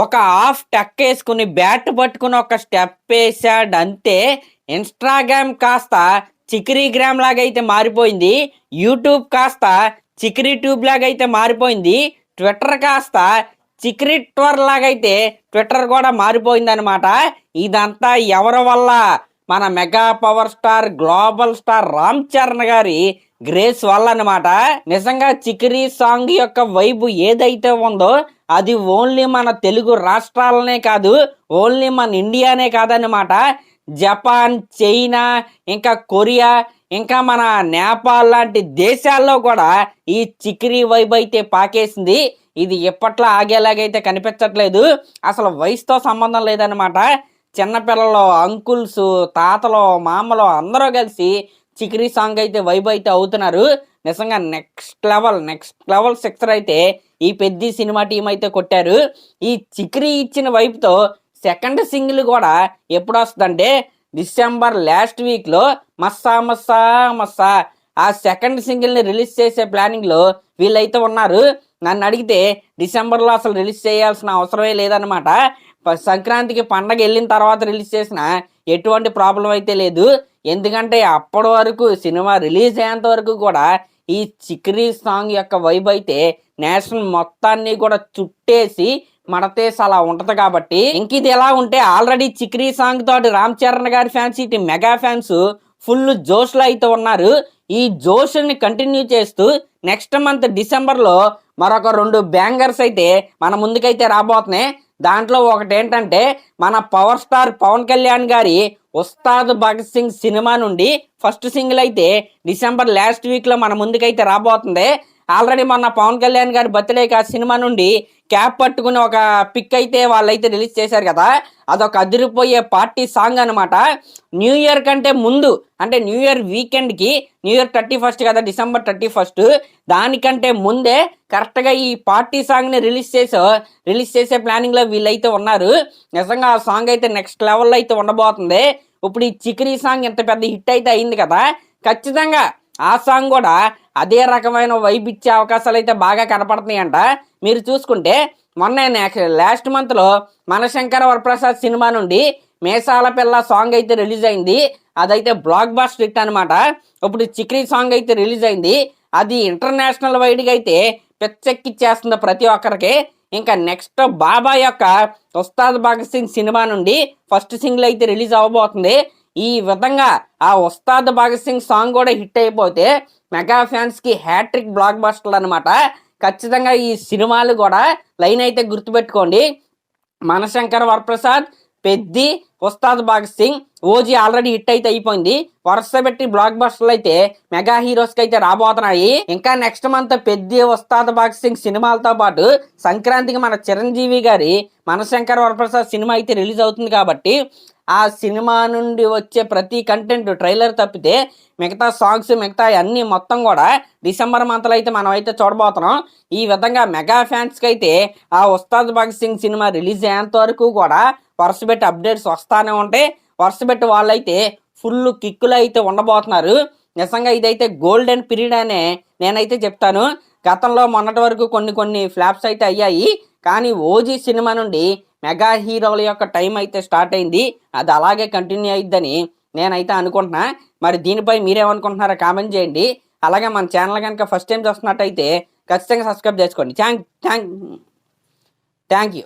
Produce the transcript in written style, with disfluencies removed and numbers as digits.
ఒక హాఫ్ టక్ వేసుకుని బ్యాట్ పట్టుకుని ఒక స్టెప్ వేసాడు అంతే. ఇన్స్టాగ్రామ్ కాస్త చికిరీ గ్రామ్ లాగా అయితే మారిపోయింది. యూట్యూబ్ కాస్త చికిరీ ట్యూబ్ లాగా అయితే మారిపోయింది. ట్విట్టర్ కాస్త చికిరీ ట్వర్ లాగా అయితే ట్విట్టర్ కూడా మారిపోయింది అనమాట. ఇదంతా ఎవరి వల్ల? మన mega power star global star Ram Charan గారి గ్రేస్ వల్ల అనమాట. నిజంగా చికిరీ సాంగ్ యొక్క వైబు ఏదైతే ఉందో అది ఓన్లీ మన తెలుగు రాష్ట్రాలనే కాదు, ఓన్లీ మన ఇండియానే కాదన్నమాట. జపాన్, చైనా, ఇంకా కొరియా, ఇంకా మన నేపాల్ లాంటి దేశాల్లో కూడా ఈ చికిరీ వైబ్ అయితే పాకేసింది. ఇది ఎప్పట్లో ఆగేలాగైతే కనిపించట్లేదు. అసలు వయసుతో సంబంధం లేదన్నమాట. చిన్నపిల్లలు, అంకుల్స్, తాతలు, మామలు అందరూ కలిసి చికిరీ సాంగ్ అయితే వైబ్ అయితే అవుతున్నారు. నిజంగా నెక్స్ట్ లెవెల్ సిక్సర్ అయితే ఈ పెద్ద సినిమా టీం అయితే కొట్టారు. ఈ చికిరీ ఇచ్చిన వైపుతో సెకండ్ సింగిల్ కూడా ఎప్పుడు వస్తుందంటే డిసెంబర్ లాస్ట్ వీక్లో మస్సా మస్సా మస్సా ఆ సెకండ్ సింగిల్ని రిలీజ్ చేసే ప్లానింగ్లో వీళ్ళైతే ఉన్నారు. నన్ను అడిగితే డిసెంబర్లో అసలు రిలీజ్ చేయాల్సిన అవసరమే లేదనమాట. సంక్రాంతికి పండగ వెళ్ళిన తర్వాత రిలీజ్ చేసిన ఎటువంటి ప్రాబ్లం అయితే లేదు. ఎందుకంటే అప్పటి వరకు సినిమా రిలీజ్ అయ్యేంత వరకు కూడా ఈ చికిరీ సాంగ్ యొక్క వైబ్ అయితే నేషనల్ మొత్తాన్ని కూడా చుట్టేసి మడతేసి అలా ఉంటది. కాబట్టి ఇంక ఇది ఎలా ఉంటే ఆల్రెడీ చికిరీ సాంగ్ తోటి రామ్ చరణ్ గారి ఫ్యాన్స్, ఇటు మెగా ఫ్యాన్స్ ఫుల్ జోష్లో అయితే ఉన్నారు. ఈ జోష్ని కంటిన్యూ చేస్తూ నెక్స్ట్ మంత్ డిసెంబర్లో మరొక 2 బ్యాంగర్స్ అయితే మన ముందుకైతే రాబోతున్నాయి. దాంట్లో ఒకటి ఏంటంటే మన పవర్ స్టార్ పవన్ కళ్యాణ్ గారి ఉస్తాద్ భగత్ సింగ్ సినిమా నుండి ఫస్ట్ సింగిల్ అయితే డిసెంబర్ లాస్ట్ వీక్లో మన ముందుకైతే రాబోతుంది. ఆల్రెడీ మొన్న పవన్ కళ్యాణ్ గారి బర్త్డేకి ఆ సినిమా నుండి క్యాప్ పట్టుకుని ఒక పిక్ అయితే వాళ్ళైతే రిలీజ్ చేశారు కదా. అదొక అదిరిపోయే పార్టీ సాంగ్ అనమాట. న్యూ ఇయర్ కంటే ముందు అంటే న్యూ ఇయర్ వీకెండ్కి, న్యూ ఇయర్ 31 కదా, డిసెంబర్ 31, దానికంటే ముందే కరెక్ట్గా ఈ పార్టీ సాంగ్ని రిలీజ్ చేసే ప్లానింగ్లో వీళ్ళైతే ఉన్నారు. నిజంగా ఆ సాంగ్ అయితే నెక్స్ట్ లెవెల్లో అయితే ఉండబోతుంది. ఇప్పుడు ఈ చికిరీ సాంగ్ ఇంత పెద్ద హిట్ అయితే అయింది కదా, ఖచ్చితంగా ఆ సాంగ్ కూడా అదే రకమైన వైబ్ ఇచ్చే అవకాశాలు అయితే బాగా కనపడుతున్నాయంట. మీరు చూసుకుంటే మొన్న లాస్ట్ మంత్లో మనశంకర వరప్రసాద్ సినిమా నుండి మేసాల పిల్ల సాంగ్ అయితే రిలీజ్ అయింది. అదైతే బ్లాక్ బస్టర్ హిట్ అనమాట. ఇప్పుడు చికిరీ సాంగ్ అయితే రిలీజ్ అయింది. అది ఇంటర్నేషనల్ వైడ్గా అయితే పిచ్చెక్కిచ్చేస్తుంది ప్రతి ఒక్కరికి. ఇంకా నెక్స్ట్ బాబా యొక్క ఉస్తాద్ భగత్ సింగ్ సినిమా నుండి ఫస్ట్ సింగిల్ అయితే రిలీజ్ అవ్వబోతుంది. ఈ విధంగా ఆ ఉస్తాద్ భగత్ సింగ్ సాంగ్ కూడా హిట్ అయిపోతే మెగా ఫ్యాన్స్కి హ్యాట్రిక్ బ్లాక్ బస్టర్లు అనమాట. ఖచ్చితంగా ఈ సినిమాలు కూడా లైన్ అయితే గుర్తుపెట్టుకోండి. Manashankara Varaprasad, Peddi, Ustaad Bhagat Singh, OG already hit అయితే అయిపోయింది. వరుస పెట్టి బ్లాక్ బస్టర్లు అయితే మెగా హీరోస్కి అయితే రాబోతున్నాయి. ఇంకా నెక్స్ట్ మంత్ పెద్ది, ఉస్తాద్ భగత్ సింగ్ సినిమాలతో పాటు సంక్రాంతికి మన చిరంజీవి గారి మనశంకర వరప్రసాద్ సినిమా అయితే రిలీజ్ అవుతుంది. కాబట్టి ఆ సినిమా నుండి వచ్చే ప్రతి కంటెంట్ ట్రైలర్ తప్పితే మిగతా సాంగ్స్, మిగతా అన్నీ మొత్తం కూడా డిసెంబర్ మంత్లో అయితే మనం అయితే చూడబోతున్నాం. ఈ విధంగా మెగా ఫ్యాన్స్కి అయితే ఆ ఉస్తాద్ భగత్ సింగ్ సినిమా రిలీజ్ అయ్యేంత వరకు కూడా వరుస పెట్టి అప్డేట్స్ వస్తూనే ఉంటాయి. వరుస పెట్టి వాళ్ళైతే ఫుల్ కిక్కులు అయితే ఉండబోతున్నారు. నిజంగా ఇదైతే గోల్డెన్ పీరియడ్ అనే నేనైతే చెప్తాను. గతంలో మొన్నటి వరకు కొన్ని ఫ్లాప్స్ అయితే అయ్యాయి, కానీ ఓజీ సినిమా నుండి మెగా హీరోల యొక్క టైం అయితే స్టార్ట్ అయింది. అది అలాగే కంటిన్యూ అయిద్దని నేనైతే అనుకుంటున్నా. మరి దీనిపై మీరేమనుకుంటున్నారో కామెంట్ చేయండి. అలాగే మన ఛానల్ కనుక ఫస్ట్ టైం చూస్తున్నట్టయితే ఖచ్చితంగా సబ్స్క్రైబ్ చేసుకోండి. Thank you.